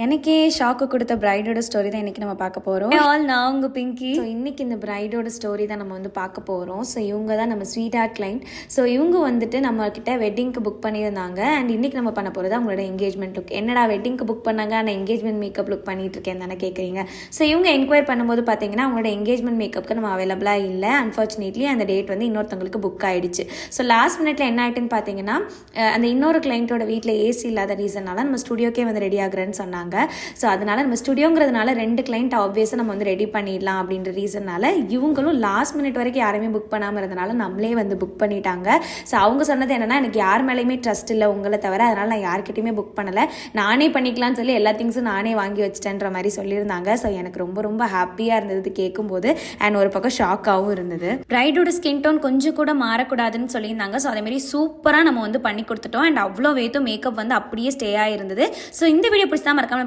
எனக்கே ஷாக்கு கொடுத்த பிரைடோட ஸ்டோரி தான் இன்றைக்கி நம்ம பார்க்க போகிறோம். நான் உங்கள் பிங்கி. ஸோ இன்றைக்கி இந்த பிரைடோட ஸ்டோரி தான் நம்ம வந்து பார்க்க போகிறோம். ஸோ இவங்க தான் நம்ம ஸ்வீட் ஹார்ட் கிளைண்ட். ஸோ இவங்க வந்துட்டு நம்மக்கிட்ட வெட்டிங்க்கு புக் பண்ணியிருந்தாங்க. அண்ட் இன்றைக்கி நம்ம பண்ண போகிறது அவங்களோட என்கேஜ்மெண்ட் லுக். என்னடா வெட்டிங்க்கு புக் பண்ணாங்க ஆனால் என்கேஜ்மெண்ட் மேக்கப் லுக் பண்ணிட்டு இருக்கேன் தானே கேட்குறீங்க. ஸோ இவங்க என்கொயர் பண்ணும்போது பார்த்தீங்கன்னா அவங்களோட என்கேஜ்மெண்ட் மேக்கப்புக்கு நம்ம அவைலபிளாக இல்லை. அன்ஃபார்ச்சுனேட்லி அந்த டேட் வந்து இன்னொருத்தவங்களுக்கு புக் ஆகிடுச்சு. ஸோ லாஸ்ட் மினிட்ல என்ன ஆகிட்டுன்னு பார்த்தீங்கன்னா அந்த இன்னொரு கிளைண்ட்டோட வீட்டில் ஏசி இல்லாத ரீசனால நம்ம ஸ்டுடியோக்கே வந்து ரெடி ஆகுறேன்னு சொன்னாங்க. ஸோ அதனால நம்ம ஸ்டுடியோங்கிறதுனால 2 கிளைண்ட் ஆப்வியஸாக நம்ம வந்து ரெடி பண்ணிடலாம் அப்படின்ற ரீசனால இவங்களும் லாஸ்ட் மினிட் வரைக்கும் யாருமே புக் பண்ணாமல் இருந்தனால நம்மளே வந்து புக் பண்ணிட்டாங்க. ஸோ அவங்க சொன்னது என்னன்னா, எனக்கு யார் மேலேயுமே ட்ரஸ்ட் இல்லை உங்களை தவிர, அதனால நான் யார்கிட்டையுமே புக் பண்ணலை, நானே பண்ணிக்கலாம்னு சொல்லி எல்லா திங்ஸும் நானே வாங்கி வச்சிட்டேன்ற மாதிரி சொல்லியிருந்தாங்க. ஸோ எனக்கு ரொம்ப ரொம்ப ஹாப்பியாக இருந்தது கேட்கும்போது. அண்ட் ஒரு பக்கம் ஷாக்காகவும் இருந்தது. பிரைடோட ஸ்கின் டோன் கொஞ்சம் கூட மாறக்கூடாதுன்னு சொல்லியிருந்தாங்க. ஸோ அதேமாதிரி சூப்பராக நம்ம வந்து பண்ணி கொடுத்துட்டோம். அண்ட் அவ்வளோ வேத்தும் மேக்கப் வந்து அப்படியே ஸ்டே ஆகிருந்தது. ஸோ இந்த வீடியோ பிடிச்சா மறக்காம